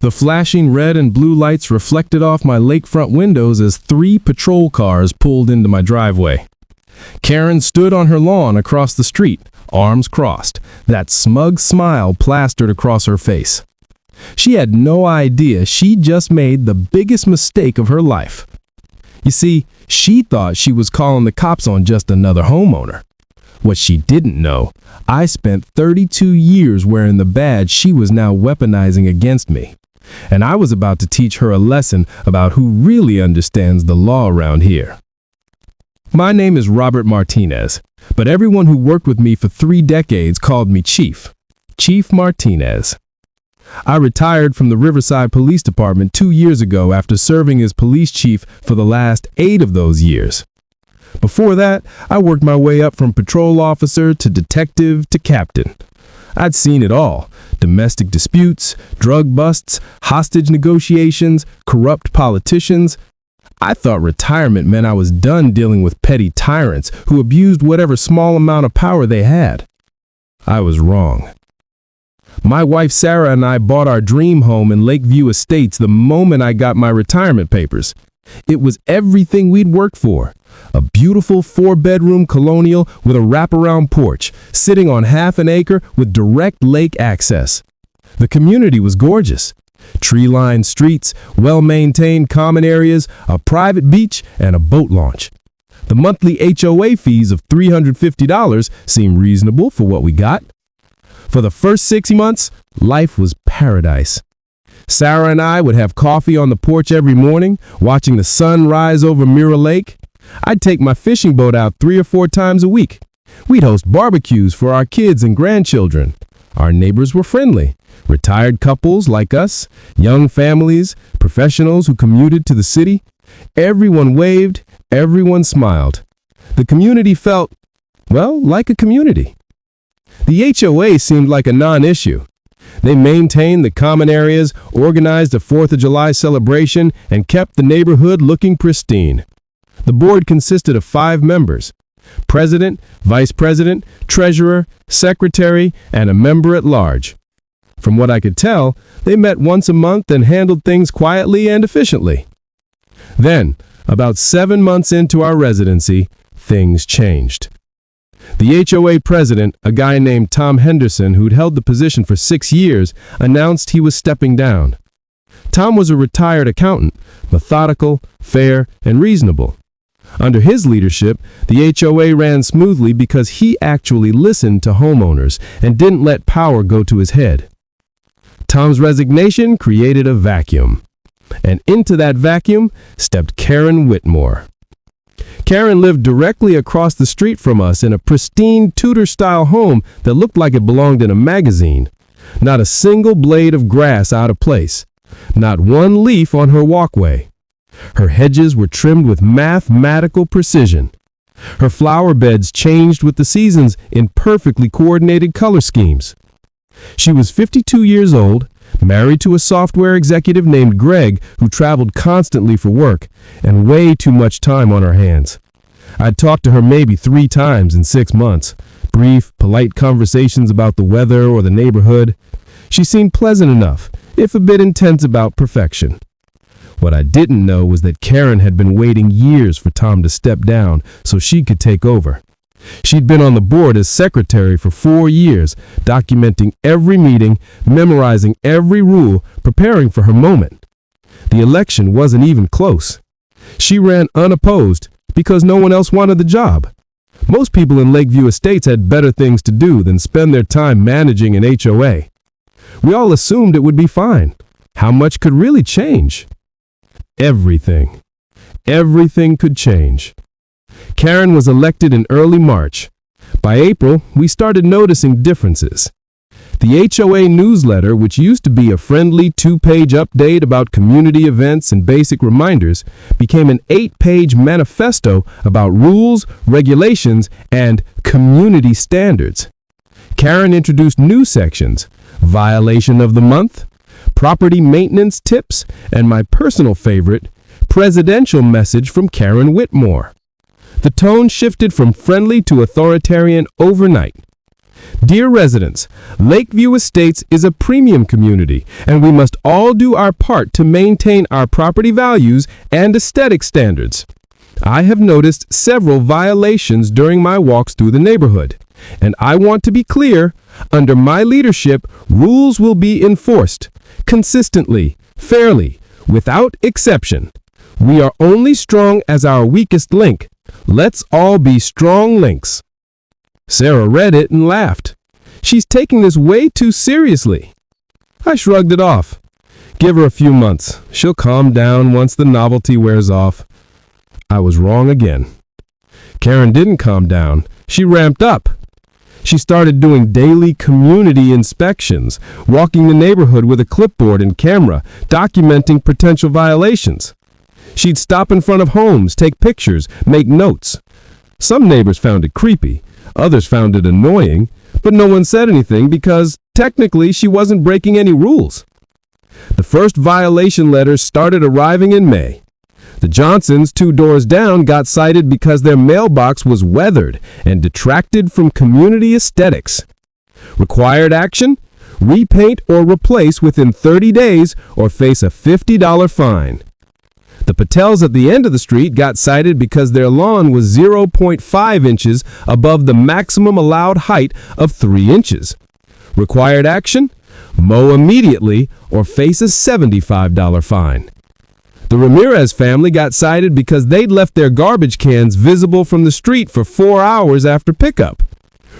The flashing red and blue lights reflected off my lakefront windows as 3 patrol cars pulled into my driveway. Karen stood on her lawn across the street, arms crossed, that smug smile plastered across her face. She had no idea she just made the biggest mistake of her life. You see, she thought she was calling the cops on just another homeowner. What she didn't know, I spent 32 years wearing the badge she was now weaponizing against me. And I was about to teach her a lesson about who really understands the law around here. My name is Robert Martinez, but everyone who worked with me for 3 decades called me Chief. Chief Martinez. I retired from the Riverside Police Department 2 years ago after serving as police chief for the last 8 of those years. Before that, I worked my way up from patrol officer to detective to captain. I'd seen it all: domestic disputes, drug busts, hostage negotiations, corrupt politicians. I thought retirement meant I was done dealing with petty tyrants who abused whatever small amount of power they had. I was wrong. My wife Sarah and I bought our dream home in Lakeview Estates the moment I got my retirement papers. It was everything we'd worked for. A beautiful 4-bedroom colonial with a wraparound porch, sitting on half an acre with direct lake access. The community was gorgeous. Tree-lined streets, well-maintained common areas, a private beach, and a boat launch. The monthly HOA fees of $350 seemed reasonable for what we got. For the first 6 months, life was paradise. Sarah and I would have coffee on the porch every morning, watching the sun rise over Mirror Lake. I'd take my fishing boat out 3 or 4 times a week. We'd host barbecues for our kids and grandchildren. Our neighbors were friendly. Retired couples like us, young families, professionals who commuted to the city. Everyone waved, everyone smiled. The community felt, well, like a community. The HOA seemed like a non-issue. They maintained the common areas, organized a 4th of July celebration, and kept the neighborhood looking pristine. The board consisted of 5 members: president, vice president, treasurer, secretary, and a member at large. From what I could tell, they met once a month and handled things quietly and efficiently. Then, about 7 months into our residency, things changed. The HOA president, a guy named Tom Henderson, who'd held the position for 6 years, announced he was stepping down. Tom was a retired accountant, methodical, fair, and reasonable. Under his leadership, the HOA ran smoothly because he actually listened to homeowners and didn't let power go to his head. Tom's resignation created a vacuum, and into that vacuum stepped Karen Whitmore. Karen lived directly across the street from us in a pristine Tudor-style home that looked like it belonged in a magazine. Not a single blade of grass out of place. Not one leaf on her walkway. Her hedges were trimmed with mathematical precision. Her flower beds changed with the seasons in perfectly coordinated color schemes. She was 52 years old, married to a software executive named Greg who traveled constantly for work, and way too much time on her hands. I'd talked to her maybe 3 times in 6 months. Brief, polite conversations about the weather or the neighborhood. She seemed pleasant enough, if a bit intense about perfection. What I didn't know was that Karen had been waiting years for Tom to step down so she could take over. She'd been on the board as secretary for 4 years, documenting every meeting, memorizing every rule, preparing for her moment. The election wasn't even close. She ran unopposed because no one else wanted the job. Most people in Lakeview Estates had better things to do than spend their time managing an HOA. We all assumed it would be fine. How much could really change? Everything. Everything could change. Karen was elected in early March. By April, we started noticing differences. The HOA newsletter, which used to be a friendly 2-page update about community events and basic reminders, became an 8-page manifesto about rules, regulations, and community standards. Karen introduced new sections: violation of the month, property maintenance tips, and my personal favorite, presidential message from Karen Whitmore. The tone shifted from friendly to authoritarian overnight. Dear residents, Lakeview Estates is a premium community, and we must all do our part to maintain our property values and aesthetic standards. I have noticed several violations during my walks through the neighborhood, and I want to be clear, under my leadership, rules will be enforced, consistently, fairly, without exception. We are only strong as our weakest link. Let's all be strong links. Sarah read it and laughed. She's taking this way too seriously. I shrugged it off. Give her a few months. She'll calm down once the novelty wears off. I was wrong again. Karen didn't calm down. She ramped up. She started doing daily community inspections, walking the neighborhood with a clipboard and camera, documenting potential violations. She'd stop in front of homes, take pictures, make notes. Some neighbors found it creepy. Others found it annoying, but no one said anything because, technically, she wasn't breaking any rules. The first violation letters started arriving in May. The Johnsons, 2 doors down, got cited because their mailbox was weathered and detracted from community aesthetics. Required action? Repaint or replace within 30 days or face a $50 fine. The Patels at the end of the street got cited because their lawn was 0.5 inches above the maximum allowed height of 3 inches. Required action? Mow immediately or face a $75 fine. The Ramirez family got cited because they'd left their garbage cans visible from the street for 4 hours after pickup.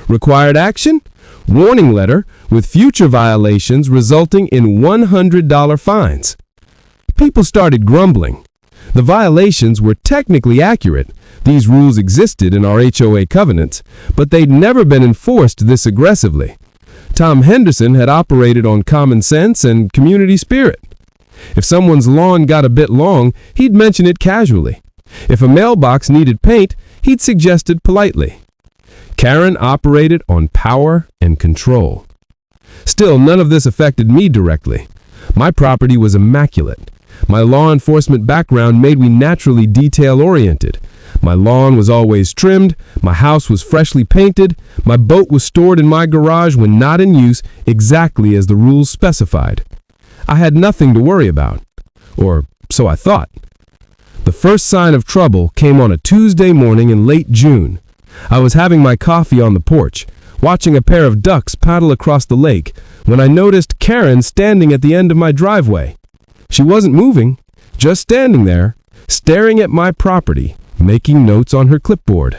Required action? Warning letter with future violations resulting in $100 fines. People started grumbling. The violations were technically accurate. These rules existed in our HOA covenants, but they'd never been enforced this aggressively. Tom Henderson had operated on common sense and community spirit. If someone's lawn got a bit long, he'd mention it casually. If a mailbox needed paint, he'd suggest it politely. Karen operated on power and control. Still, none of this affected me directly. My property was immaculate. My law enforcement background made me naturally detail-oriented. My lawn was always trimmed, my house was freshly painted, my boat was stored in my garage when not in use, exactly as the rules specified. I had nothing to worry about. Or so I thought. The first sign of trouble came on a Tuesday morning in late June. I was having my coffee on the porch, watching a pair of ducks paddle across the lake, when I noticed Karen standing at the end of my driveway. She wasn't moving, just standing there, staring at my property, making notes on her clipboard.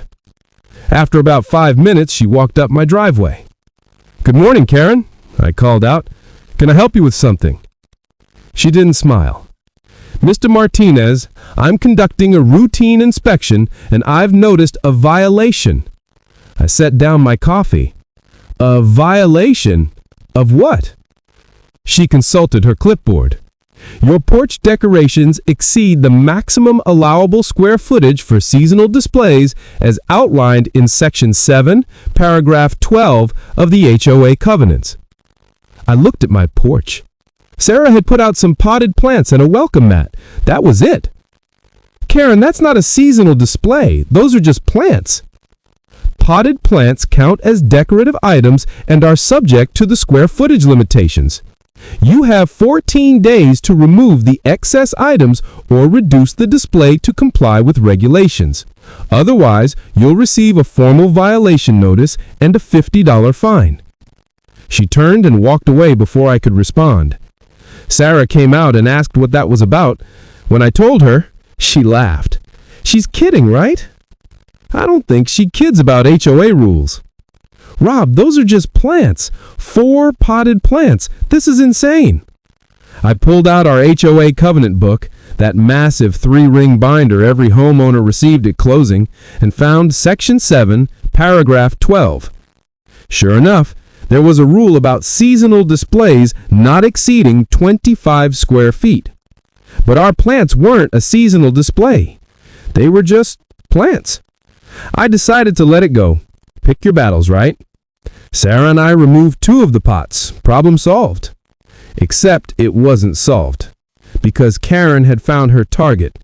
After about 5 minutes, she walked up my driveway. "Good morning, Karen," I called out. "Can I help you with something?" She didn't smile. "Mr. Martinez, I'm conducting a routine inspection and I've noticed a violation." I set down my coffee. "A violation? Of what?" She consulted her clipboard. "Your porch decorations exceed the maximum allowable square footage for seasonal displays as outlined in Section 7, Paragraph 12 of the HOA Covenants." I looked at my porch. Sarah had put out some potted plants and a welcome mat. That was it. "Karen, that's not a seasonal display. Those are just plants." "Potted plants count as decorative items and are subject to the square footage limitations. You have 14 days to remove the excess items or reduce the display to comply with regulations. Otherwise, you'll receive a formal violation notice and a $50 fine." She turned and walked away before I could respond. Sarah came out and asked what that was about. When I told her, she laughed. "She's kidding, right?" "I don't think she kids about HOA rules." "Rob, those are just plants. 4 potted plants. This is insane." I pulled out our HOA covenant book, that massive 3-ring binder every homeowner received at closing, and found Section 7, Paragraph 12. Sure enough, there was a rule about seasonal displays not exceeding 25 square feet. But our plants weren't a seasonal display. They were just plants. I decided to let it go. Pick your battles, right? Sarah and I removed 2 of the pots. Problem solved. Except it wasn't solved, because Karen had found her target,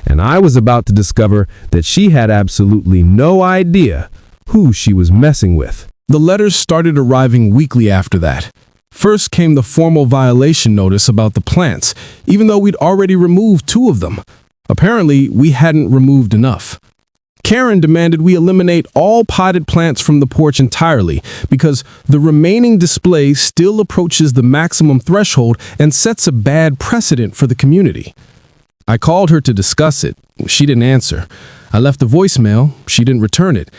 and I was about to discover that she had absolutely no idea who she was messing with. The letters started arriving weekly after that. First came the formal violation notice about the plants, even though we'd already removed 2 of them. Apparently, we hadn't removed enough. Karen demanded we eliminate all potted plants from the porch entirely because the remaining display still approaches the maximum threshold and sets a bad precedent for the community. I called her to discuss it. She didn't answer. I left a voicemail. She didn't return it.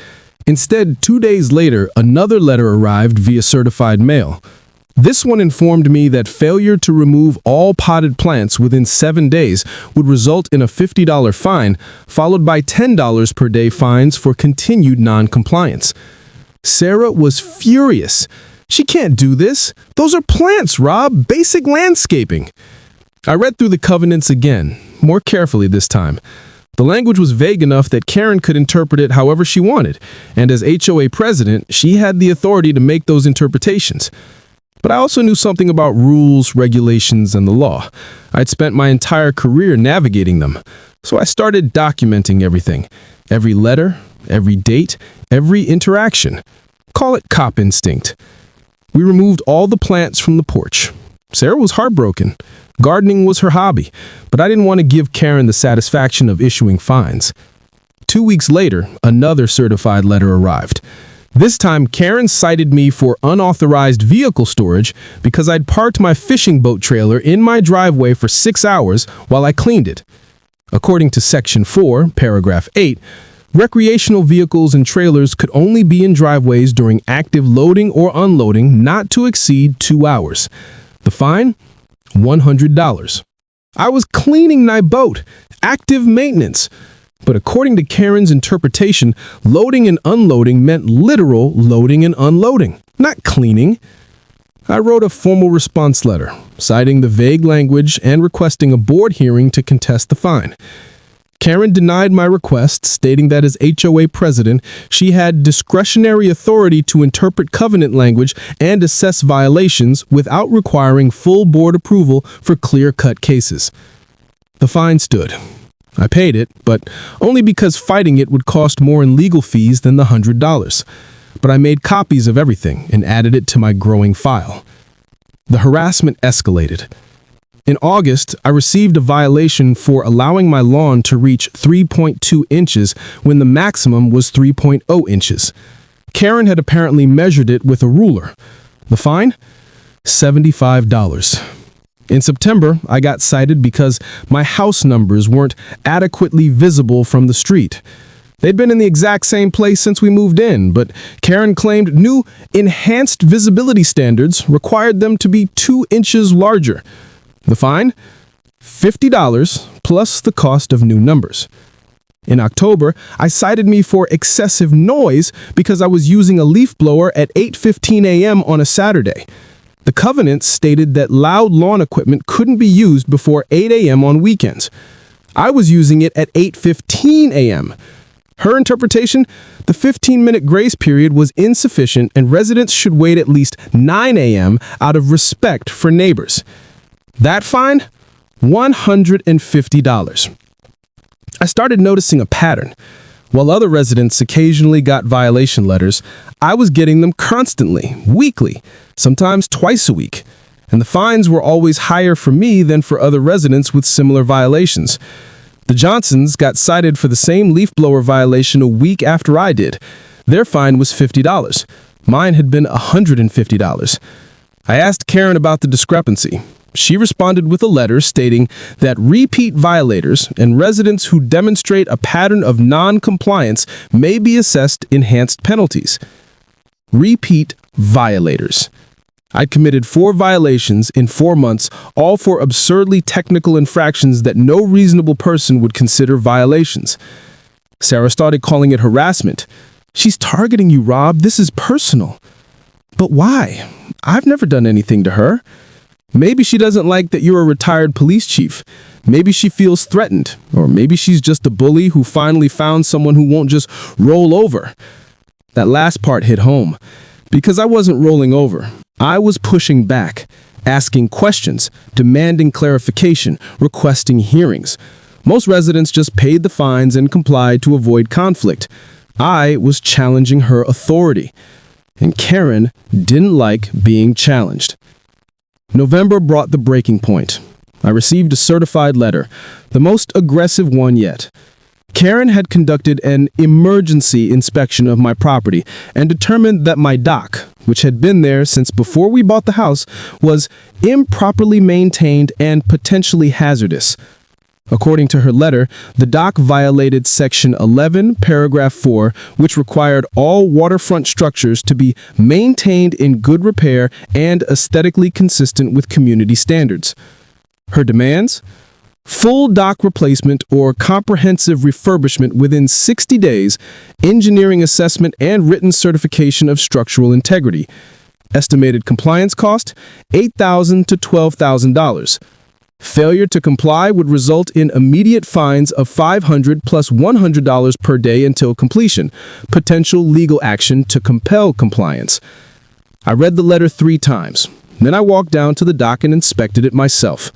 Instead, 2 days later, another letter arrived via certified mail. This one informed me that failure to remove all potted plants within 7 days would result in a $50 fine, followed by $10 per day fines for continued non-compliance. Sarah was furious. She can't do this. Those are plants, Rob. Basic landscaping. I read through the covenants again, more carefully this time. The language was vague enough that Karen could interpret it however she wanted, and as HOA president, she had the authority to make those interpretations. But I also knew something about rules, regulations, and the law. I'd spent my entire career navigating them, so I started documenting everything. Every letter, every date, every interaction. Call it cop instinct. We removed all the plants from the porch. Sarah was heartbroken. Gardening was her hobby, but I didn't want to give Karen the satisfaction of issuing fines. 2 weeks later, another certified letter arrived. This time, Karen cited me for unauthorized vehicle storage because I'd parked my fishing boat trailer in my driveway for 6 hours while I cleaned it. According to Section 4, Paragraph 8, recreational vehicles and trailers could only be in driveways during active loading or unloading not to exceed 2 hours. The fine? $100. I was cleaning my boat, active maintenance. But according to Karen's interpretation, loading and unloading meant literal loading and unloading, not cleaning. I wrote a formal response letter, citing the vague language and requesting a board hearing to contest the fine. Karen denied my request, stating that as HOA president, she had discretionary authority to interpret covenant language and assess violations without requiring full board approval for clear-cut cases. The fine stood. I paid it, but only because fighting it would cost more in legal fees than the $100. But I made copies of everything and added it to my growing file. The harassment escalated. In August, I received a violation for allowing my lawn to reach 3.2 inches when the maximum was 3.0 inches. Karen had apparently measured it with a ruler. The fine? $75. In September, I got cited because my house numbers weren't adequately visible from the street. They'd been in the exact same place since we moved in, but Karen claimed new enhanced visibility standards required them to be 2 inches larger. The fine? $50 plus the cost of new numbers. In October, I cited me for excessive noise because I was using a leaf blower at 8:15 a.m. on a Saturday. The covenant stated that loud lawn equipment couldn't be used before 8 a.m. on weekends. I was using it at 8:15 a.m. Her interpretation, the 15-minute grace period was insufficient and residents should wait at least 9 a.m. out of respect for neighbors. That fine? $150. I started noticing a pattern. While other residents occasionally got violation letters, I was getting them constantly, weekly, sometimes twice a week. And the fines were always higher for me than for other residents with similar violations. The Johnsons got cited for the same leaf blower violation a week after I did. Their fine was $50. Mine had been $150. I asked Karen about the discrepancy. She responded with a letter stating that repeat violators and residents who demonstrate a pattern of non-compliance may be assessed enhanced penalties. Repeat violators. I committed 4 violations in 4 months, all for absurdly technical infractions that no reasonable person would consider violations. Sarah started calling it harassment. She's targeting you, Rob. This is personal. But why? I've never done anything to her. Maybe she doesn't like that you're a retired police chief. Maybe she feels threatened. Or maybe she's just a bully who finally found someone who won't just roll over. That last part hit home. Because I wasn't rolling over. I was pushing back, asking questions, demanding clarification, requesting hearings. Most residents just paid the fines and complied to avoid conflict. I was challenging her authority. And Karen didn't like being challenged. November brought the breaking point. I received a certified letter, the most aggressive one yet. Karen had conducted an emergency inspection of my property and determined that my dock, which had been there since before we bought the house, was improperly maintained and potentially hazardous. According to her letter, the dock violated Section 11, Paragraph 4, which required all waterfront structures to be maintained in good repair and aesthetically consistent with community standards. Her demands? Full dock replacement or comprehensive refurbishment within 60 days, engineering assessment and written certification of structural integrity. Estimated compliance cost, $8,000 to $12,000. Failure to comply would result in immediate fines of $500 plus $100 per day until completion. Potential legal action to compel compliance. I read the letter 3 times. Then I walked down to the dock and inspected it myself.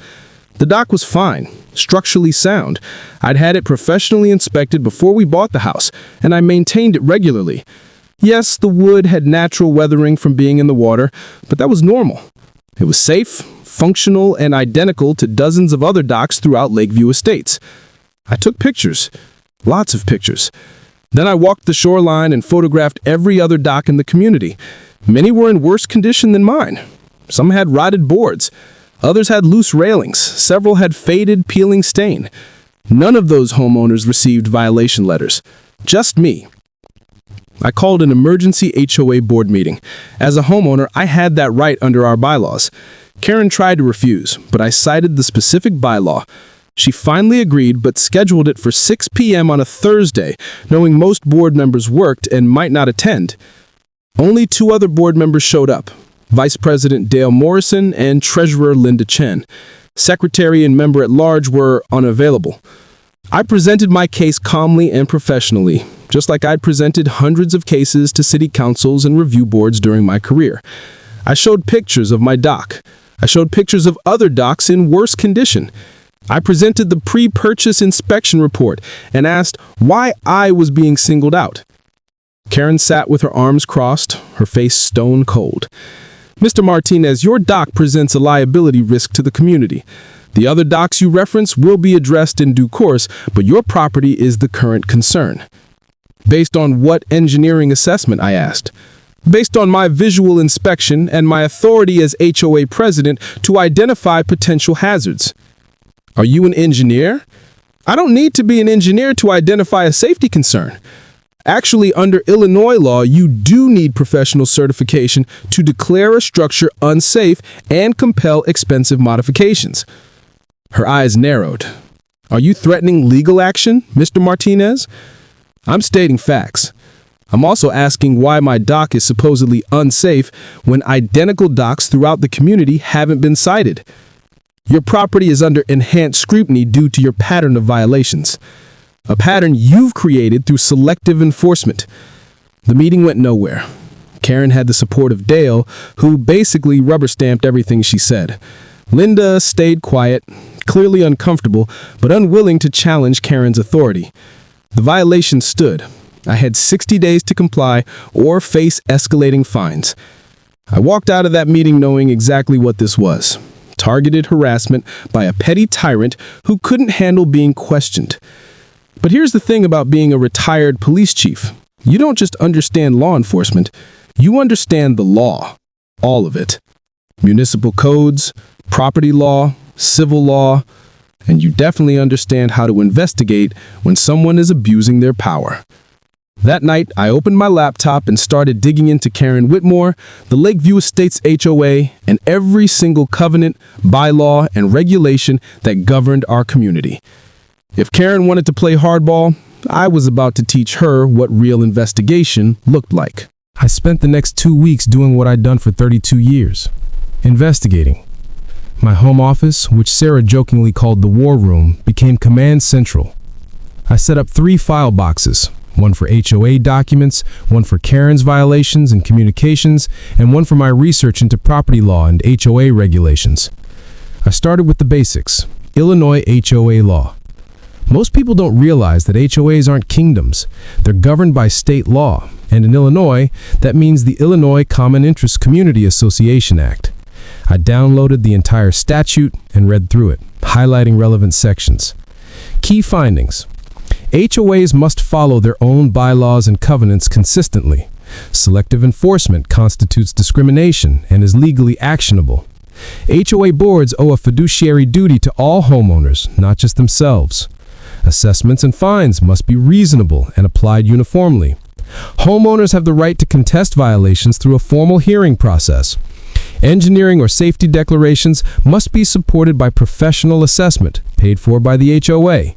The dock was fine, structurally sound. I'd had it professionally inspected before we bought the house, and I maintained it regularly. Yes, the wood had natural weathering from being in the water, but that was normal. It was safe, functional, and identical to dozens of other docks throughout Lakeview Estates. I took pictures, lots of pictures. Then I walked the shoreline and photographed every other dock in the community. Many were in worse condition than mine. Some had rotted boards. Others had loose railings. Several had faded, peeling stain. None of those homeowners received violation letters. Just me. I called an emergency HOA board meeting. As a homeowner, I had that right under our bylaws. Karen tried to refuse, but I cited the specific bylaw. She finally agreed, but scheduled it for 6 p.m. on a Thursday, knowing most board members worked and might not attend. Only 2 other board members showed up. Vice President Dale Morrison and Treasurer Linda Chen. Secretary and member-at-large were unavailable. I presented my case calmly and professionally, just like I'd presented hundreds of cases to city councils and review boards during my career. I showed pictures of my dock. I showed pictures of other docks in worse condition. I presented the pre-purchase inspection report and asked why I was being singled out. Karen sat with her arms crossed, her face stone cold. Mr. Martinez, your dock presents a liability risk to the community. The other docks you reference will be addressed in due course, but your property is the current concern. Based on what engineering assessment, I asked. Based on my visual inspection and my authority as HOA President to identify potential hazards. Are you an engineer? I don't need to be an engineer to identify a safety concern. Actually, under Illinois law, you do need professional certification to declare a structure unsafe and compel expensive modifications. Her eyes narrowed. Are you threatening legal action, Mr. Martinez? I'm stating facts. I'm also asking why my dock is supposedly unsafe when identical docks throughout the community haven't been cited. Your property is under enhanced scrutiny due to your pattern of violations. A pattern you've created through selective enforcement. The meeting went nowhere. Karen had the support of Dale, who basically rubber-stamped everything she said. Linda stayed quiet, clearly uncomfortable, but unwilling to challenge Karen's authority. The violation stood. I had 60 days to comply or face escalating fines. I walked out of that meeting knowing exactly what this was. Targeted harassment by a petty tyrant who couldn't handle being questioned. But here's the thing about being a retired police chief. You don't just understand law enforcement, you understand the law. All of it. Municipal codes, property law, civil law, and you definitely understand how to investigate when someone is abusing their power. That night, I opened my laptop and started digging into Karen Whitmore, the Lakeview Estates HOA, and every single covenant, bylaw, and regulation that governed our community. If Karen wanted to play hardball, I was about to teach her what real investigation looked like. I spent the next 2 weeks doing what I'd done for 32 years, investigating. My home office, which Sarah jokingly called the war room, became command central. I set up 3 file boxes, one for HOA documents, one for Karen's violations and communications, and one for my research into property law and HOA regulations. I started with the basics, Illinois HOA law. Most people don't realize that HOAs aren't kingdoms. They're governed by state law, And in Illinois, that means the Illinois Common Interest Community Association Act. I downloaded the entire statute and read through it, highlighting relevant sections. Key findings. HOAs must follow their own bylaws and covenants consistently. Selective enforcement constitutes discrimination and is legally actionable. HOA boards owe a fiduciary duty to all homeowners, not just themselves. Assessments and fines must be reasonable and applied uniformly. Homeowners have the right to contest violations through a formal hearing process. Engineering or safety declarations must be supported by professional assessment, paid for by the HOA.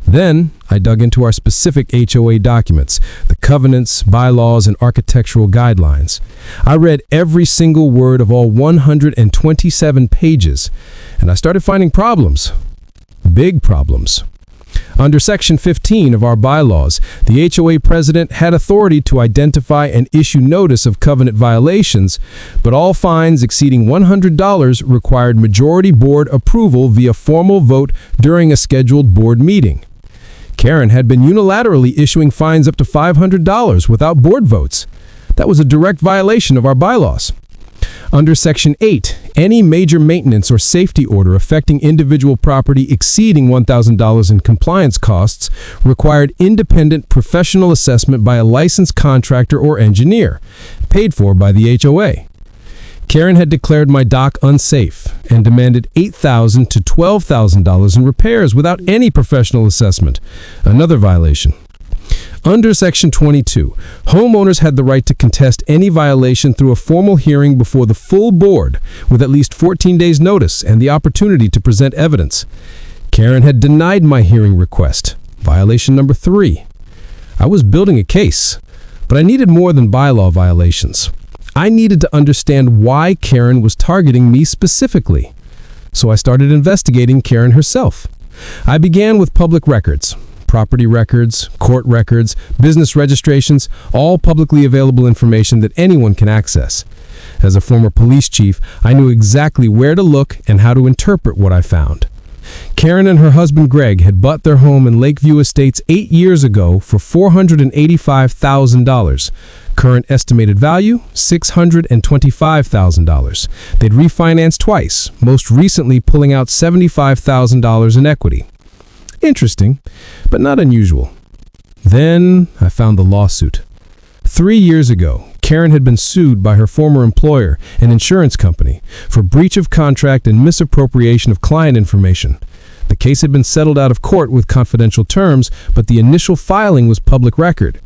Then, I dug into our specific HOA documents, the covenants, bylaws, and architectural guidelines. I read every single word of all 127 pages, and I started finding problems. Big problems. Under Section 15 of our bylaws, the HOA President had authority to identify and issue notice of covenant violations, but all fines exceeding $100 required majority board approval via formal vote during a scheduled board meeting. Karen had been unilaterally issuing fines up to $500 without board votes. That was a direct violation of our bylaws. Under Section 8, any major maintenance or safety order affecting individual property exceeding $1,000 in compliance costs required independent professional assessment by a licensed contractor or engineer, paid for by the HOA. Karen had declared my dock unsafe and demanded $8,000 to $12,000 in repairs without any professional assessment, another violation. Under Section 22, homeowners had the right to contest any violation through a formal hearing before the full board with at least 14 days' notice and the opportunity to present evidence. Karen had denied my hearing request, violation number 3. I was building a case, but I needed more than bylaw violations. I needed to understand why Karen was targeting me specifically. So I started investigating Karen herself. I began with public records. Property records, court records, business registrations, all publicly available information that anyone can access. As a former police chief, I knew exactly where to look and how to interpret what I found. Karen and her husband Greg had bought their home in Lakeview Estates 8 years ago for $485,000. Current estimated value, $625,000. They'd refinanced twice, most recently pulling out $75,000 in equity. Interesting, but not unusual. Then I found the lawsuit. 3 years ago, Karen had been sued by her former employer, an insurance company, for breach of contract and misappropriation of client information. The case had been settled out of court with confidential terms, but the initial filing was public record.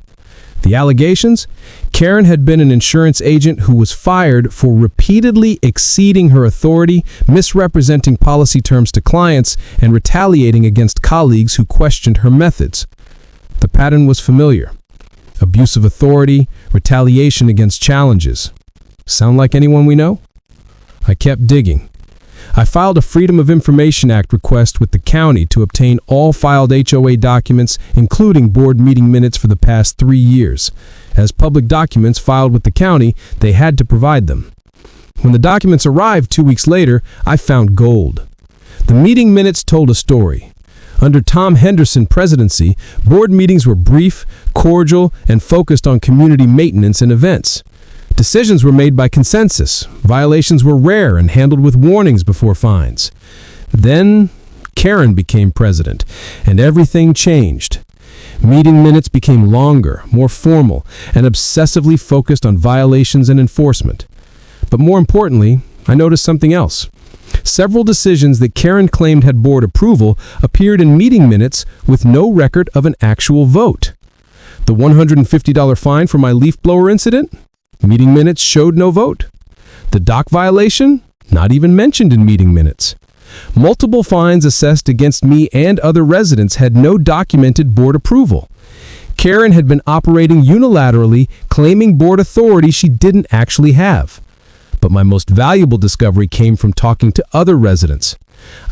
The allegations? Karen had been an insurance agent who was fired for repeatedly exceeding her authority, misrepresenting policy terms to clients, and retaliating against colleagues who questioned her methods. The pattern was familiar. Abuse of authority, retaliation against challenges. Sound like anyone we know? I kept digging. I filed a Freedom of Information Act request with the county to obtain all filed HOA documents, including board meeting minutes for the past 3 years. As public documents filed with the county, they had to provide them. When the documents arrived 2 weeks later, I found gold. The meeting minutes told a story. Under Tom Henderson presidency, board meetings were brief, cordial, and focused on community maintenance and events. Decisions were made by consensus. Violations were rare and handled with warnings before fines. Then, Karen became president, and everything changed. Meeting minutes became longer, more formal, and obsessively focused on violations and enforcement. But more importantly, I noticed something else. Several decisions that Karen claimed had board approval appeared in meeting minutes with no record of an actual vote. The $150 fine for my leaf blower incident? Meeting minutes showed no vote. The dock violation? Not even mentioned in meeting minutes. Multiple fines assessed against me and other residents had no documented board approval. Karen had been operating unilaterally, claiming board authority she didn't actually have. But my most valuable discovery came from talking to other residents.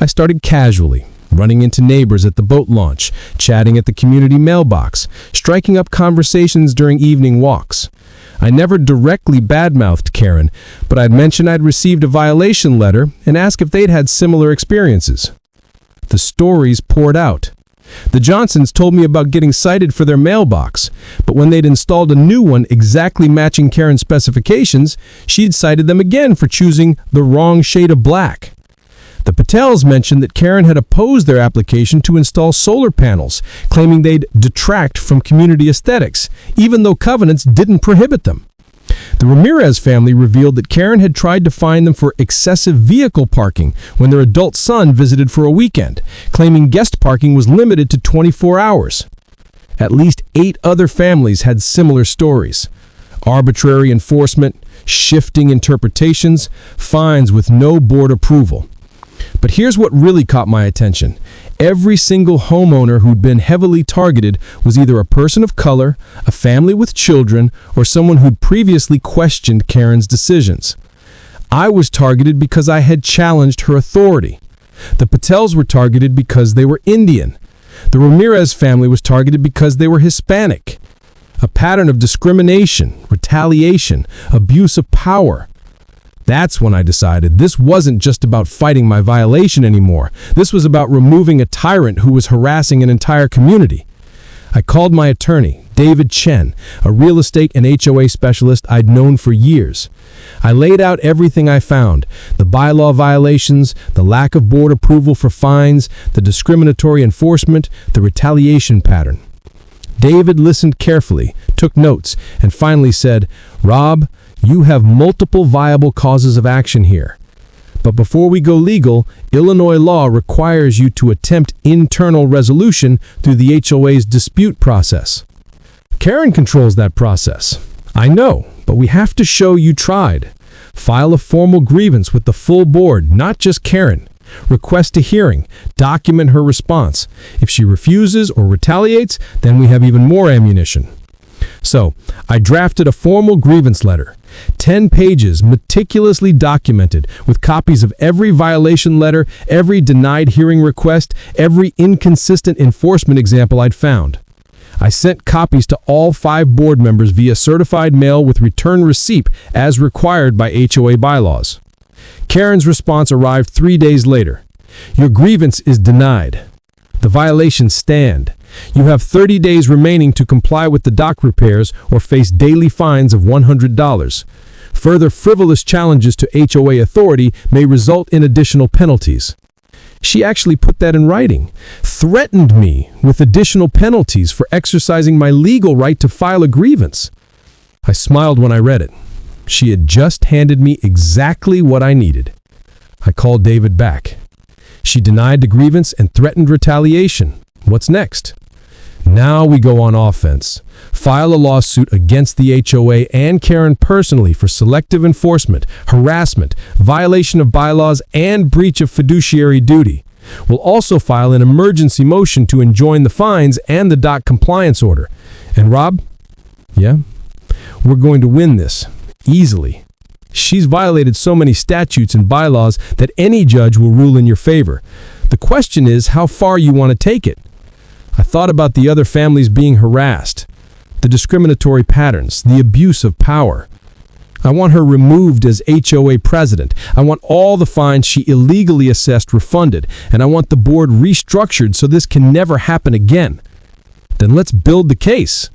I started casually, running into neighbors at the boat launch, chatting at the community mailbox, striking up conversations during evening walks. I never directly badmouthed Karen, but I'd mentioned I'd received a violation letter and asked if they'd had similar experiences. The stories poured out. The Johnsons told me about getting cited for their mailbox, but when they'd installed a new one exactly matching Karen's specifications, she'd cited them again for choosing the wrong shade of black. The Patels mentioned that Karen had opposed their application to install solar panels, claiming they'd detract from community aesthetics, even though covenants didn't prohibit them. The Ramirez family revealed that Karen had tried to fine them for excessive vehicle parking when their adult son visited for a weekend, claiming guest parking was limited to 24 hours. At least 8 other families had similar stories. Arbitrary enforcement, shifting interpretations, fines with no board approval. But here's what really caught my attention. Every single homeowner who'd been heavily targeted was either a person of color, a family with children, or someone who'd previously questioned Karen's decisions. I was targeted because I had challenged her authority. The Patels were targeted because they were Indian. The Ramirez family was targeted because they were Hispanic. A pattern of discrimination, retaliation, abuse of power. That's when I decided this wasn't just about fighting my violation anymore. This was about removing a tyrant who was harassing an entire community. I called my attorney, David Chen, a real estate and HOA specialist I'd known for years. I laid out everything I found: the bylaw violations, the lack of board approval for fines, the discriminatory enforcement, the retaliation pattern. David listened carefully, took notes, and finally said, "Rob, you have multiple viable causes of action here. But before we go legal, Illinois law requires you to attempt internal resolution through the HOA's dispute process." Karen controls that process. I know, but we have to show you tried. File a formal grievance with the full board, not just Karen. Request a hearing. Document her response. If she refuses or retaliates, then we have even more ammunition. So, I drafted a formal grievance letter. 10 pages, meticulously documented, with copies of every violation letter, every denied hearing request, every inconsistent enforcement example I'd found. I sent copies to all 5 board members via certified mail with return receipt as required by HOA bylaws. Karen's response arrived 3 days later. "Your grievance is denied. The violations stand. You have 30 days remaining to comply with the dock repairs or face daily fines of $100. Further frivolous challenges to HOA authority may result in additional penalties." She actually put that in writing, threatened me with additional penalties for exercising my legal right to file a grievance. I smiled when I read it. She had just handed me exactly what I needed. I called David back. She denied the grievance and threatened retaliation. What's next? Now we go on offense. File a lawsuit against the HOA and Karen personally for selective enforcement, harassment, violation of bylaws, and breach of fiduciary duty. We'll also file an emergency motion to enjoin the fines and the dock compliance order. And Rob? Yeah? We're going to win this. Easily. She's violated so many statutes and bylaws that any judge will rule in your favor. The question is how far you want to take it. I thought about the other families being harassed, the discriminatory patterns, the abuse of power. I want her removed as HOA president. I want all the fines she illegally assessed refunded, and I want the board restructured so this can never happen again. Then let's build the case.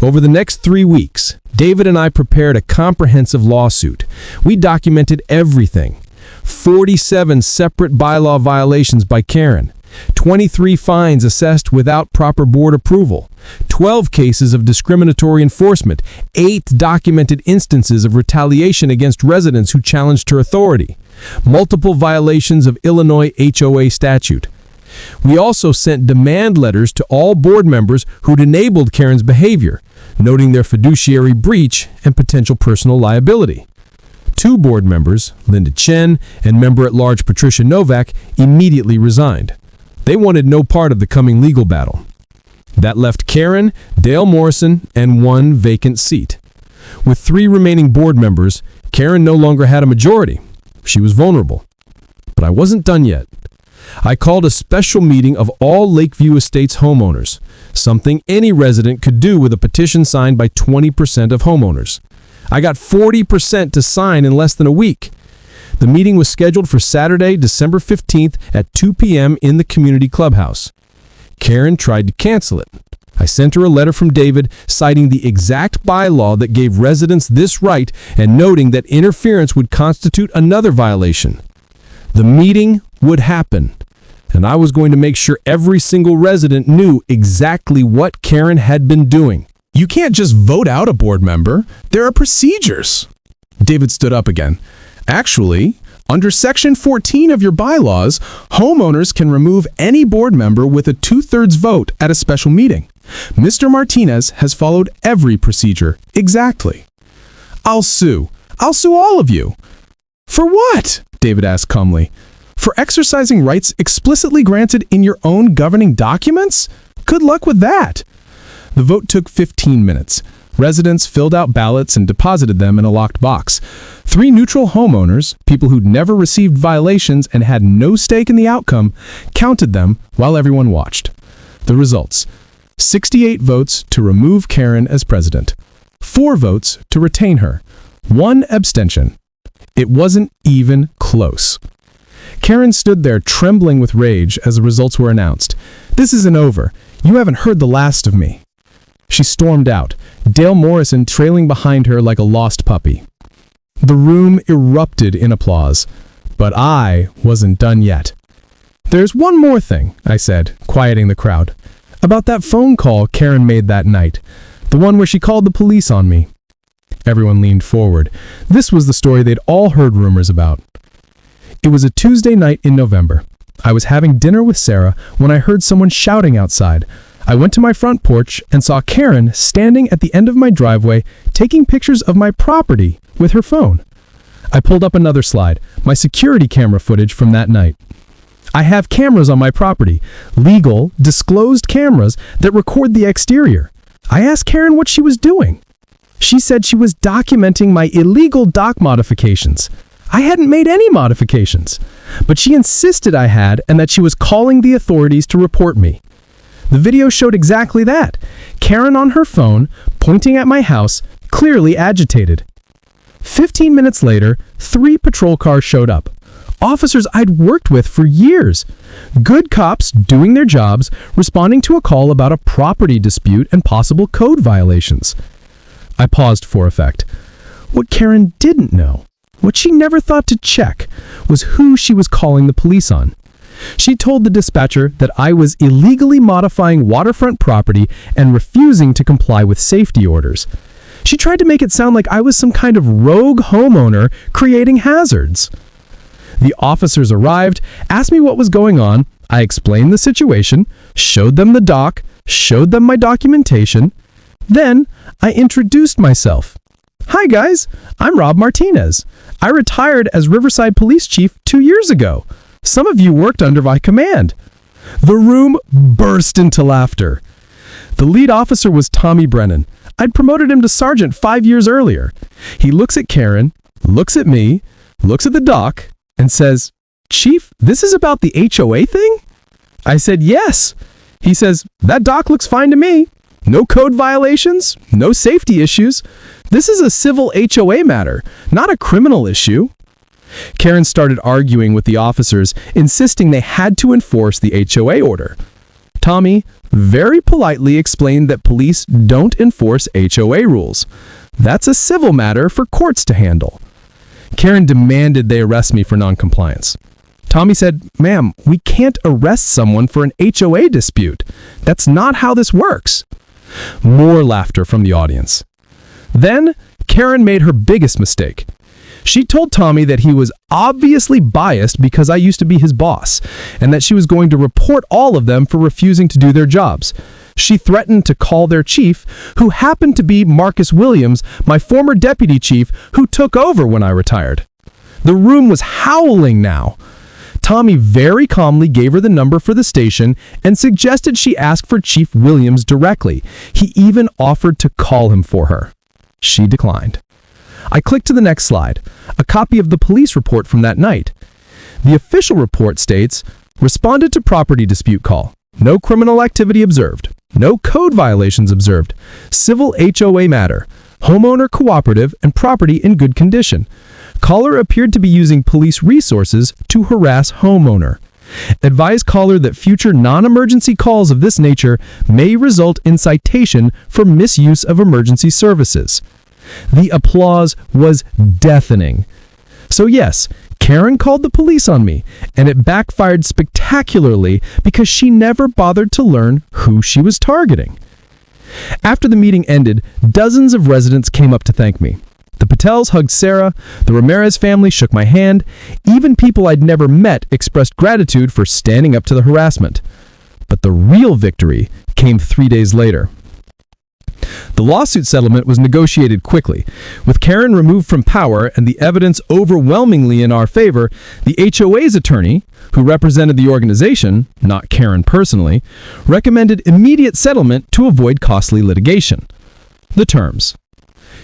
Over the next 3 weeks, David and I prepared a comprehensive lawsuit. We documented everything. 47 separate bylaw violations by Karen. 23 fines assessed without proper board approval, 12 cases of discriminatory enforcement, 8 documented instances of retaliation against residents who challenged her authority, multiple violations of Illinois HOA statute. We also sent demand letters to all board members who'd enabled Karen's behavior, noting their fiduciary breach and potential personal liability. 2 board members, Linda Chen and member-at-large Patricia Novak, immediately resigned. They wanted no part of the coming legal battle. That left Karen, Dale Morrison, and 1 vacant seat. With 3 remaining board members, Karen no longer had a majority. She was vulnerable. But I wasn't done yet. I called a special meeting of all Lakeview Estates homeowners, something any resident could do with a petition signed by 20% of homeowners. I got 40% to sign in less than a week. The meeting was scheduled for Saturday, December 15th at 2 p.m. in the community clubhouse. Karen tried to cancel it. I sent her a letter from David citing the exact bylaw that gave residents this right and noting that interference would constitute another violation. The meeting would happen, and I was going to make sure every single resident knew exactly what Karen had been doing. You can't just vote out a board member. There are procedures. David stood up again. Actually, under Section 14 of your bylaws, homeowners can remove any board member with a 2/3 vote at a special meeting. Mr. Martinez has followed every procedure exactly. I'll sue. I'll sue all of you. For what? David asked calmly. For exercising rights explicitly granted in your own governing documents? Good luck with that. The vote took 15 minutes. Residents filled out ballots and deposited them in a locked box. 3 neutral homeowners, people who'd never received violations and had no stake in the outcome, counted them while everyone watched. The results: 68 votes to remove Karen as president, 4 votes to retain her, 1 abstention. It wasn't even close. Karen stood there trembling with rage as the results were announced. This isn't over. You haven't heard the last of me. She stormed out, Dale Morrison trailing behind her like a lost puppy. The room erupted in applause, but I wasn't done yet. There's one more thing, I said, quieting the crowd, about that phone call Karen made that night, the one where she called the police on me. Everyone leaned forward. This was the story they'd all heard rumors about. It was a Tuesday night in November. I was having dinner with Sarah when I heard someone shouting outside. I went to my front porch and saw Karen standing at the end of my driveway taking pictures of my property with her phone. I pulled up another slide, my security camera footage from that night. I have cameras on my property, legal, disclosed cameras that record the exterior. I asked Karen what she was doing. She said she was documenting my illegal dock modifications. I hadn't made any modifications, but she insisted I had and that she was calling the authorities to report me. The video showed exactly that. Karen on her phone, pointing at my house, clearly agitated. 15 minutes later, 3 patrol cars showed up. Officers I'd worked with for years. Good cops doing their jobs, responding to a call about a property dispute and possible code violations. I paused for effect. What Karen didn't know, what she never thought to check, was who she was calling the police on. She told the dispatcher that I was illegally modifying waterfront property and refusing to comply with safety orders. She tried to make it sound like I was some kind of rogue homeowner creating hazards. The officers arrived, asked me what was going on. I explained the situation, showed them the doc, showed them my documentation. Then I introduced myself. Hi guys, I'm Rob Martinez. I retired as Riverside Police Chief 2 years ago. Some of you worked under my command. The room burst into laughter. The lead officer was Tommy Brennan. I'd promoted him to sergeant 5 years earlier. He looks at Karen, looks at me, looks at the doc, and says, "Chief, this is about the HOA thing?" I said, "Yes." He says, "That doc looks fine to me. No code violations, no safety issues. This is a civil HOA matter, not a criminal issue." Karen started arguing with the officers, insisting they had to enforce the HOA order. Tommy very politely explained that police don't enforce HOA rules. That's a civil matter for courts to handle. Karen demanded they arrest me for noncompliance. Tommy said, "Ma'am, we can't arrest someone for an HOA dispute. That's not how this works." More laughter from the audience. Then, Karen made her biggest mistake. She told Tommy that he was obviously biased because I used to be his boss, and that she was going to report all of them for refusing to do their jobs. She threatened to call their chief, who happened to be Marcus Williams, my former deputy chief, who took over when I retired. The room was howling now. Tommy very calmly gave her the number for the station and suggested she ask for Chief Williams directly. He even offered to call him for her. She declined. I clicked to the next slide, a copy of the police report from that night. The official report states, responded to property dispute call. No criminal activity observed. No code violations observed. Civil HOA matter. Homeowner cooperative and property in good condition. Caller appeared to be using police resources to harass homeowner. Advise caller that future non-emergency calls of this nature may result in citation for misuse of emergency services. The applause was deafening. So yes, Karen called the police on me, and it backfired spectacularly because she never bothered to learn who she was targeting. After the meeting ended, dozens of residents came up to thank me. The Patels hugged Sarah, the Ramirez family shook my hand, even people I'd never met expressed gratitude for standing up to the harassment. But the real victory came 3 days later. The lawsuit settlement was negotiated quickly. With Karen removed from power and the evidence overwhelmingly in our favor, the HOA's attorney, who represented the organization, not Karen personally, recommended immediate settlement to avoid costly litigation. The terms: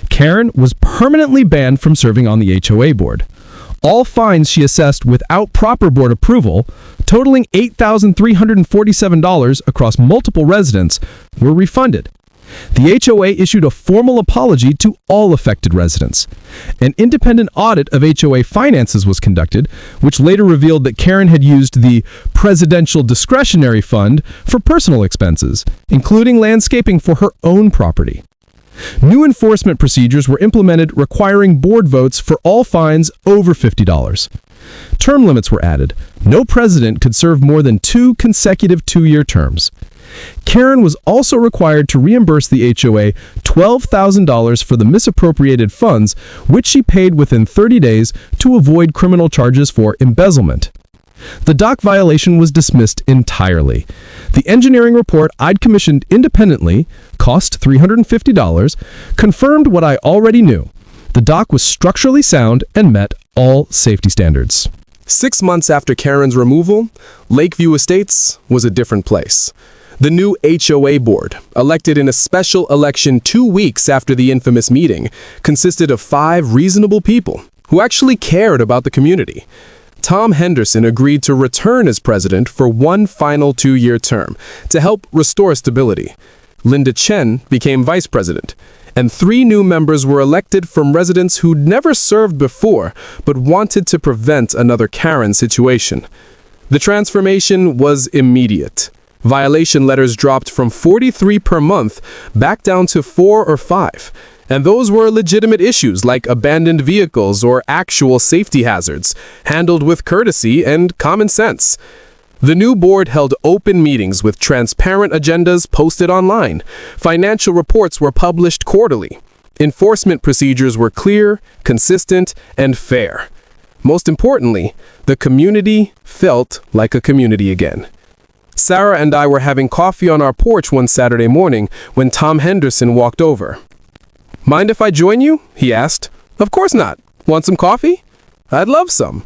Karen was permanently banned from serving on the HOA board. All fines she assessed without proper board approval, totaling $8,347 across multiple residents, were refunded. The HOA issued a formal apology to all affected residents. An independent audit of HOA finances was conducted, which later revealed that Karen had used the Presidential Discretionary Fund for personal expenses, including landscaping for her own property. New enforcement procedures were implemented requiring board votes for all fines over $50. Term limits were added. No president could serve more than 2 consecutive 2-year terms. Karen was also required to reimburse the HOA $12,000 for the misappropriated funds, which she paid within 30 days to avoid criminal charges for embezzlement. The dock violation was dismissed entirely. The engineering report I'd commissioned independently, cost $350, confirmed what I already knew. The dock was structurally sound and met all safety standards. 6 months after Karen's removal, Lakeview Estates was a different place. The new HOA board, elected in a special election 2 weeks after the infamous meeting, consisted of 5 reasonable people who actually cared about the community. Tom Henderson agreed to return as president for one final 2-year term to help restore stability. Linda Chen became vice president, and 3 new members were elected from residents who'd never served before but wanted to prevent another Karen situation. The transformation was immediate. Violation letters dropped from 43 per month back down to 4 or 5. And those were legitimate issues like abandoned vehicles or actual safety hazards, handled with courtesy and common sense. The new board held open meetings with transparent agendas posted online. Financial reports were published quarterly. Enforcement procedures were clear, consistent, and fair. Most importantly, the community felt like a community again. Sarah and I were having coffee on our porch one Saturday morning when Tom Henderson walked over. "Mind if I join you?" he asked. "Of course not. Want some coffee?" "I'd love some."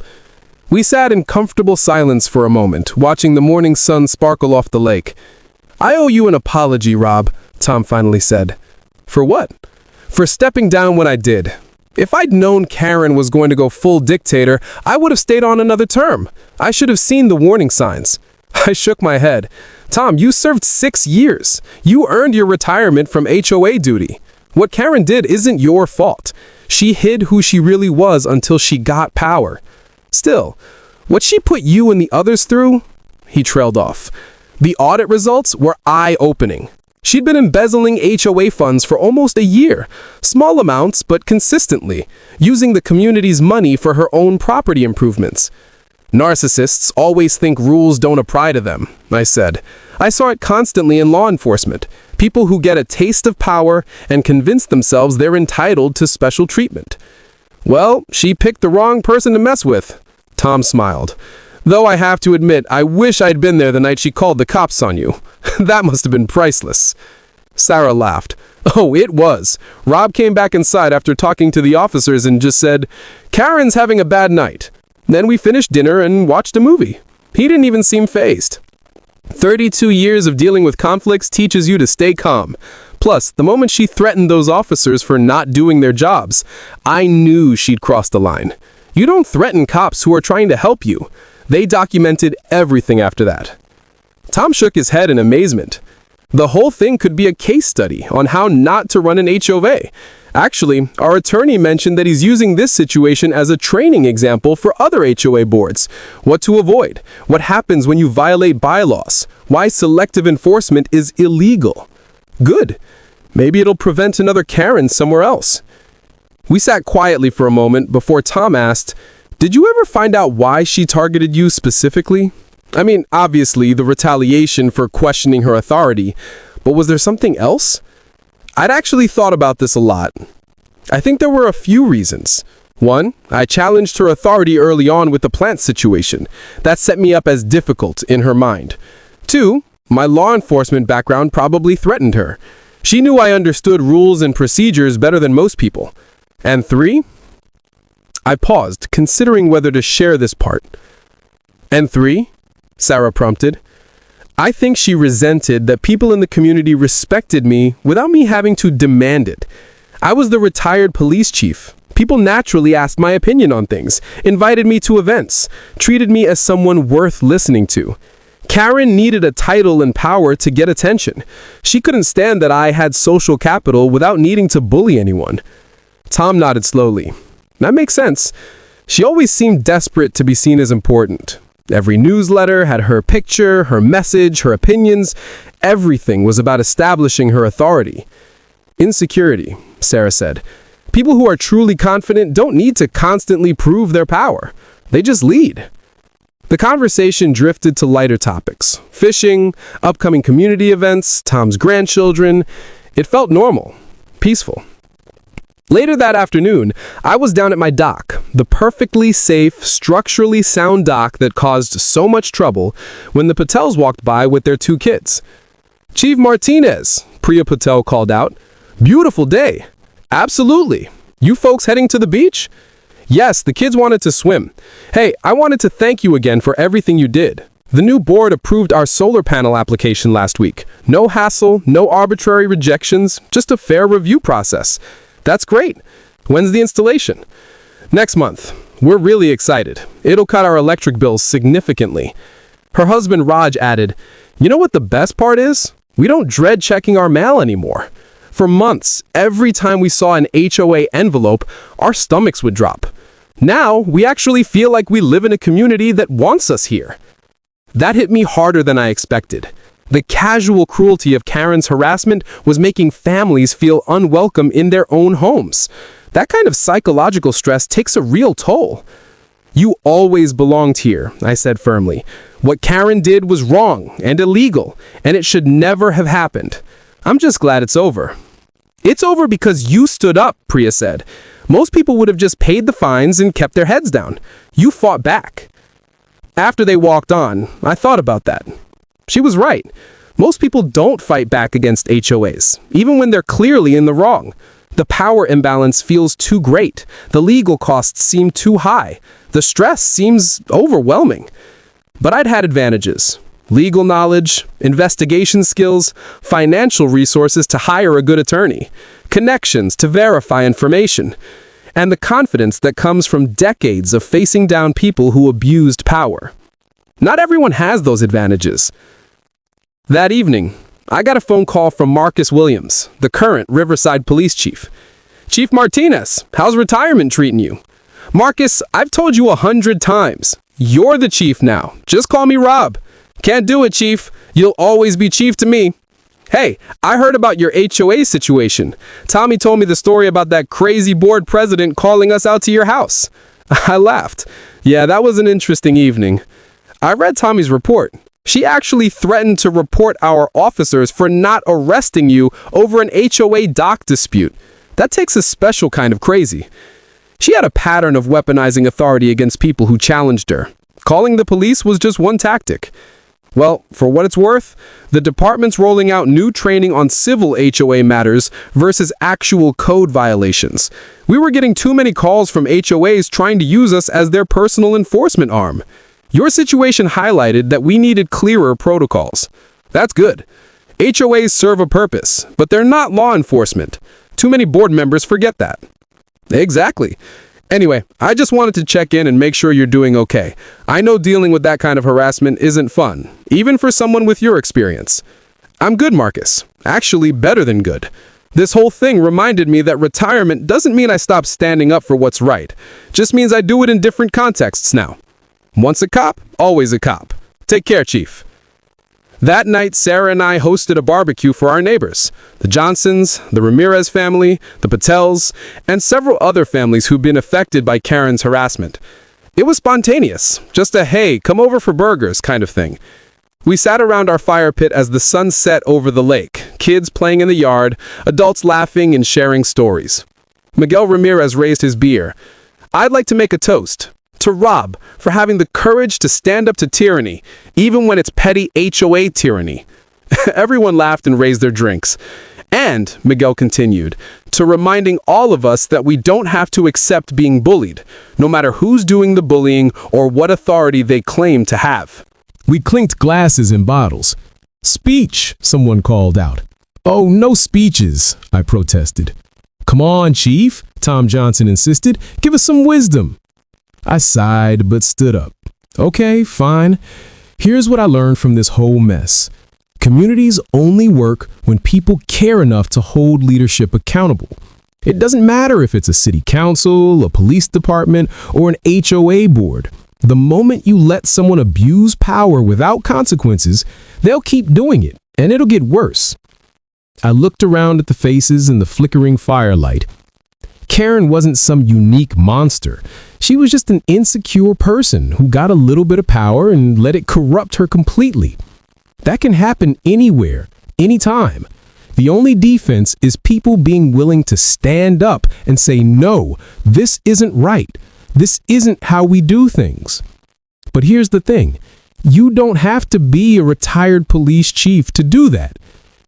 We sat in comfortable silence for a moment, watching the morning sun sparkle off the lake. "I owe you an apology, Rob," Tom finally said. "For what?" "For stepping down when I did. If I'd known Karen was going to go full dictator, I would have stayed on another term. I should have seen the warning signs." I shook my head. "Tom, you served 6 years. You earned your retirement from HOA duty. What Karen did isn't your fault. She hid who she really was until she got power. Still, what she put you and the others through," he trailed off. "The audit results were eye-opening. She'd been embezzling HOA funds for almost a year, small amounts but consistently, using the community's money for her own property improvements. Narcissists always think rules don't apply to them," I said. "I saw it constantly in law enforcement. People who get a taste of power and convince themselves they're entitled to special treatment." "Well, she picked the wrong person to mess with," Tom smiled. "Though I have to admit, I wish I'd been there the night she called the cops on you. That must have been priceless." Sarah laughed. "Oh, it was. Rob came back inside after talking to the officers and just said, 'Karen's having a bad night.' Then we finished dinner and watched a movie. He didn't even seem fazed." 32 years of dealing with conflicts teaches you to stay calm. Plus, the moment she threatened those officers for not doing their jobs, I knew she'd crossed the line. You don't threaten cops who are trying to help you. They documented everything after that. Tom shook his head in amazement. The whole thing could be a case study on how not to run an HOA. Actually, our attorney mentioned that he's using this situation as a training example for other HOA boards. What to avoid, what happens when you violate bylaws, why selective enforcement is illegal. Good. Maybe it'll prevent another Karen somewhere else. We sat quietly for a moment before Tom asked, "Did you ever find out why she targeted you specifically? I mean, obviously, the retaliation for questioning her authority, but was there something else?" I'd actually thought about this a lot. I think there were a few reasons. One, I challenged her authority early on with the plant situation. That set me up as difficult in her mind. Two, my law enforcement background probably threatened her. She knew I understood rules and procedures better than most people. And three, I paused, considering whether to share this part. And three, Sarah prompted, I think she resented that people in the community respected me without me having to demand it. I was the retired police chief. People naturally asked my opinion on things, invited me to events, treated me as someone worth listening to. Karen needed a title and power to get attention. She couldn't stand that I had social capital without needing to bully anyone. Tom nodded slowly. That makes sense. She always seemed desperate to be seen as important. Every newsletter had her picture, her message, her opinions. Everything was about establishing her authority. Insecurity, Sarah said. People who are truly confident don't need to constantly prove their power. They just lead. The conversation drifted to lighter topics. Fishing, upcoming community events, Tom's grandchildren. It felt normal, peaceful. Later that afternoon, I was down at my dock, the perfectly safe, structurally sound dock that caused so much trouble, when the Patels walked by with their 2 kids. "Chief Martinez," Priya Patel called out. "Beautiful day." "Absolutely. You folks heading to the beach?" "Yes, the kids wanted to swim. Hey, I wanted to thank you again for everything you did. The new board approved our solar panel application last week. No hassle, no arbitrary rejections, just a fair review process. That's great. When's the installation?" "Next month. We're really excited. It'll cut our electric bills significantly." Her husband Raj added, "You know what the best part is? We don't dread checking our mail anymore. For months, every time we saw an HOA envelope, our stomachs would drop. Now, we actually feel like we live in a community that wants us here." That hit me harder than I expected. The casual cruelty of Karen's harassment was making families feel unwelcome in their own homes. That kind of psychological stress takes a real toll. "You always belonged here," I said firmly. "What Karen did was wrong and illegal, and it should never have happened. I'm just glad it's over." "It's over because you stood up," Priya said. "Most people would have just paid the fines and kept their heads down. You fought back." After they walked on, I thought about that. She was right. Most people don't fight back against HOAs, even when they're clearly in the wrong. The power imbalance feels too great. The legal costs seem too high. The stress seems overwhelming. But I'd had advantages. Legal knowledge, investigation skills, financial resources to hire a good attorney, connections to verify information, and the confidence that comes from decades of facing down people who abused power. Not everyone has those advantages. That evening, I got a phone call from Marcus Williams, the current Riverside Police Chief. "Chief Martinez, how's retirement treating you?" "Marcus, I've told you 100 times. You're the chief now. Just call me Rob." "Can't do it, Chief. You'll always be chief to me." "Hey, I heard about your HOA situation. Tommy told me the story about that crazy board president calling us out to your house." I laughed. "Yeah, that was an interesting evening." I read Tommy's report. She actually threatened to report our officers for not arresting you over an HOA dock dispute. That takes a special kind of crazy. She had a pattern of weaponizing authority against people who challenged her. Calling the police was just one tactic. Well, for what it's worth, the department's rolling out new training on civil HOA matters versus actual code violations. We were getting too many calls from HOAs trying to use us as their personal enforcement arm. Your situation highlighted that we needed clearer protocols. That's good. HOAs serve a purpose, but they're not law enforcement. Too many board members forget that. Exactly. Anyway, I just wanted to check in and make sure you're doing okay. I know dealing with that kind of harassment isn't fun, even for someone with your experience. I'm good, Marcus. Actually, better than good. This whole thing reminded me that retirement doesn't mean I stop standing up for what's right. Just means I do it in different contexts now. Once a cop, always a cop. Take care, Chief. That night, Sarah and I hosted a barbecue for our neighbors, the Johnsons, the Ramirez family, the Patels, and several other families who'd been affected by Karen's harassment. It was spontaneous, just a hey, come over for burgers kind of thing. We sat around our fire pit as the sun set over the lake, kids playing in the yard, adults laughing and sharing stories. Miguel Ramirez raised his beer. I'd like to make a toast to Rob for having the courage to stand up to tyranny, even when it's petty HOA tyranny. Everyone laughed and raised their drinks. And, Miguel continued, to reminding all of us that we don't have to accept being bullied, no matter who's doing the bullying or what authority they claim to have. We clinked glasses and bottles. Speech, someone called out. Oh, no speeches, I protested. Come on, Chief, Tom Johnson insisted. Give us some wisdom. I sighed but stood up. Okay, fine. Here's what I learned from this whole mess. Communities only work when people care enough to hold leadership accountable. It doesn't matter if it's a city council, a police department, or an HOA board. The moment you let someone abuse power without consequences, they'll keep doing it, and it'll get worse. I looked around at the faces in the flickering firelight. Karen wasn't some unique monster. She was just an insecure person who got a little bit of power and let it corrupt her completely. That can happen anywhere, anytime. The only defense is people being willing to stand up and say, no, this isn't right. This isn't how we do things. But here's the thing. You don't have to be a retired police chief to do that.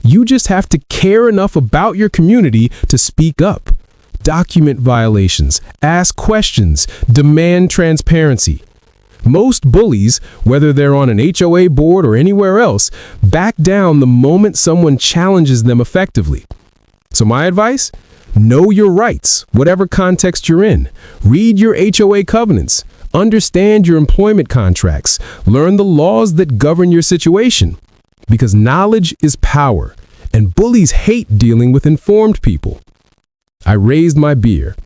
You just have to care enough about your community to speak up. Document violations, ask questions, demand transparency. Most bullies, whether they're on an HOA board or anywhere else, back down the moment someone challenges them effectively. So my advice? Know your rights, whatever context you're in. Read your HOA covenants. Understand your employment contracts. Learn the laws that govern your situation. Because knowledge is power, and bullies hate dealing with informed people. I raised my beer.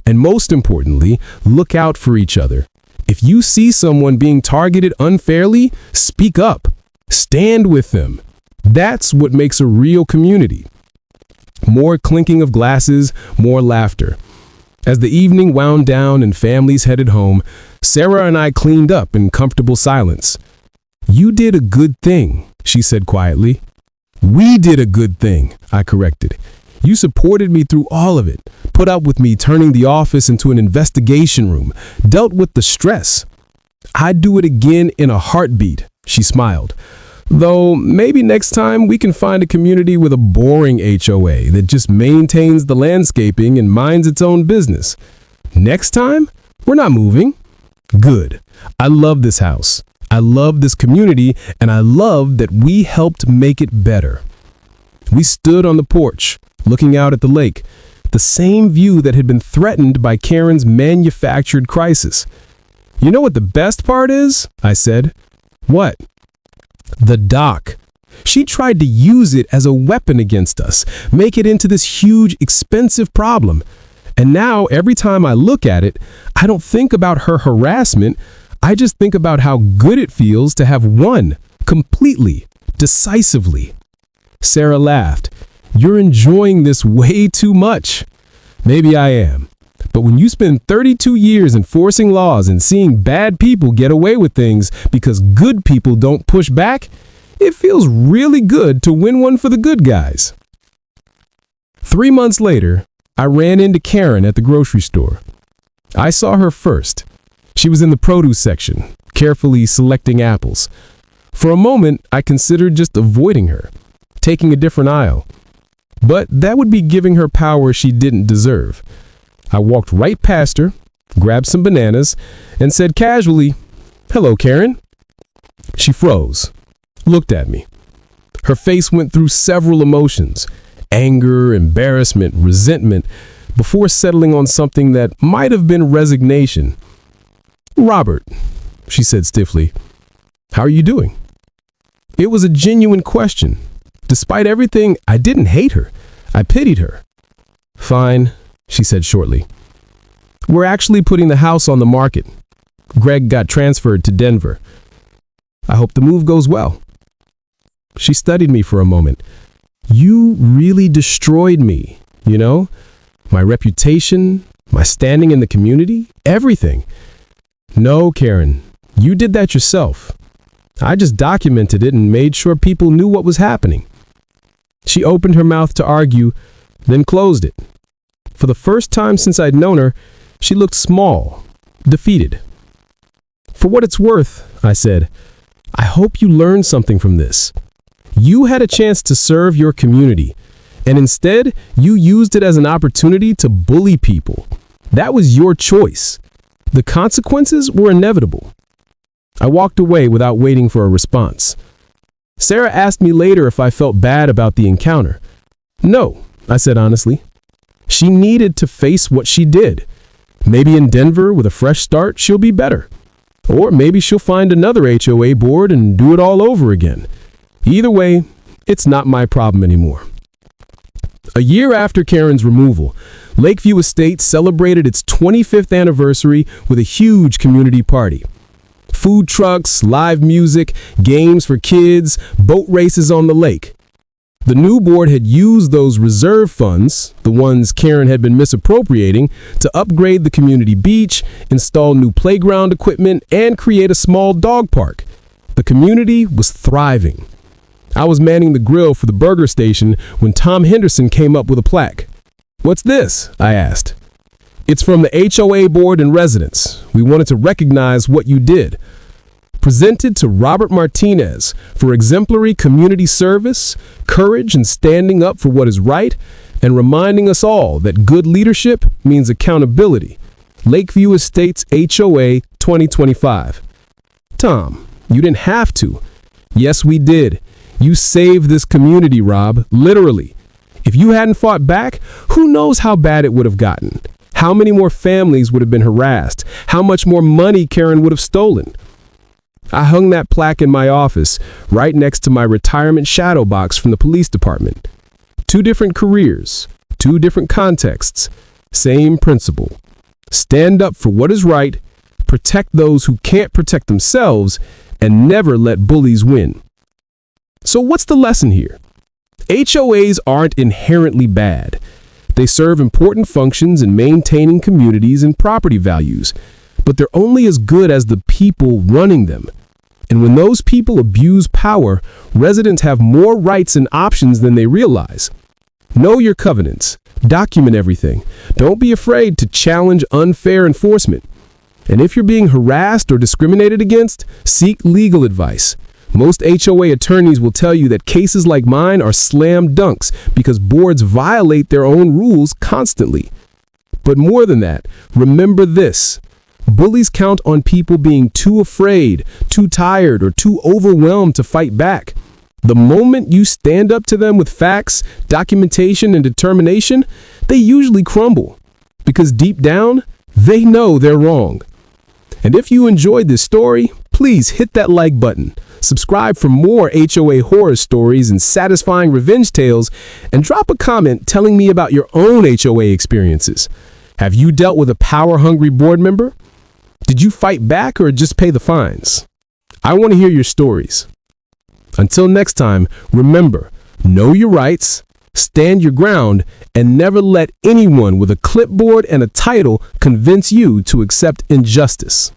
And most importantly, look out for each other. If you see someone being targeted unfairly, speak up. Stand with them. That's what makes a real community. More clinking of glasses, more laughter. As the evening wound down and families headed home, Sarah and I cleaned up in comfortable silence. You did a good thing, she said quietly. We did a good thing, I corrected. You supported me through all of it, put up with me turning the office into an investigation room, dealt with the stress. I'd do it again in a heartbeat, she smiled. Though maybe next time we can find a community with a boring HOA that just maintains the landscaping and minds its own business. Next time, we're not moving. Good. I love this house. I love this community, and I love that we helped make it better. We stood on the porch, looking out at the lake, the same view that had been threatened by Karen's manufactured crisis. You know what the best part is? I said. What? The dock. She tried to use it as a weapon against us, make it into this huge, expensive problem. And now, every time I look at it, I don't think about her harassment. I just think about how good it feels to have won, completely, decisively. Sarah laughed. You're enjoying this way too much. Maybe I am. But when you spend 32 years enforcing laws and seeing bad people get away with things because good people don't push back, it feels really good to win one for the good guys. 3 months later, I ran into Karen at the grocery store. I saw her first. She was in the produce section, carefully selecting apples. For a moment, I considered just avoiding her, taking a different aisle. But that would be giving her power she didn't deserve. I walked right past her, grabbed some bananas, and said casually, "Hello, Karen." She froze, looked at me. Her face went through several emotions, anger, embarrassment, resentment, before settling on something that might have been resignation. "Robert," she said stiffly, "how are you doing?" It was a genuine question. Despite everything, I didn't hate her. I pitied her. "Fine," she said shortly. "We're actually putting the house on the market. Greg got transferred to Denver. I hope the move goes well." She studied me for a moment. "You really destroyed me, you know? My reputation, my standing in the community, everything." "No, Karen, you did that yourself. I just documented it and made sure people knew what was happening." She opened her mouth to argue, then closed it. For the first time since I'd known her, she looked small, defeated. "For what it's worth," I said, "I hope you learned something from this. You had a chance to serve your community, and instead you used it as an opportunity to bully people. That was your choice. The consequences were inevitable." I walked away without waiting for a response. Sarah asked me later if I felt bad about the encounter. "No," I said honestly. She needed to face what she did. Maybe in Denver, with a fresh start, she'll be better. Or maybe she'll find another HOA board and do it all over again. Either way, it's not my problem anymore. A year after Karen's removal, Lakeview Estates celebrated its 25th anniversary with a huge community party. Food trucks, live music, games for kids, boat races on the lake. The new board had used those reserve funds, the ones Karen had been misappropriating, to upgrade the community beach, install new playground equipment, and create a small dog park. The community was thriving. I was manning the grill for the burger station when Tom Henderson came up with a plaque. "What's this?" I asked. "It's from the HOA board and residents. We wanted to recognize what you did. Presented to Robert Martinez for exemplary community service, courage in standing up for what is right, and reminding us all that good leadership means accountability. Lakeview Estates HOA 2025. Tom, you didn't have to. Yes, we did. You saved this community, Rob, literally. If you hadn't fought back, who knows how bad it would have gotten? How many more families would have been harassed? How much more money Karen would have stolen?" I hung that plaque in my office, right next to my retirement shadow box from the police department. 2 different careers, 2 different contexts, same principle. Stand up for what is right, protect those who can't protect themselves, and never let bullies win. So what's the lesson here? HOAs aren't inherently bad. They serve important functions in maintaining communities and property values, but they're only as good as the people running them. And when those people abuse power, residents have more rights and options than they realize. Know your covenants. Document everything. Don't be afraid to challenge unfair enforcement. And if you're being harassed or discriminated against, seek legal advice. Most HOA attorneys will tell you that cases like mine are slam dunks because boards violate their own rules constantly. But more than that, remember this. Bullies count on people being too afraid, too tired, or too overwhelmed to fight back. The moment you stand up to them with facts, documentation, and determination, they usually crumble. Because deep down, they know they're wrong. And if you enjoyed this story, please hit that like button. Subscribe for more HOA horror stories and satisfying revenge tales, and drop a comment telling me about your own HOA experiences. Have you dealt with a power-hungry board member? Did you fight back or just pay the fines? I want to hear your stories. Until next time, remember, know your rights, stand your ground, and never let anyone with a clipboard and a title convince you to accept injustice.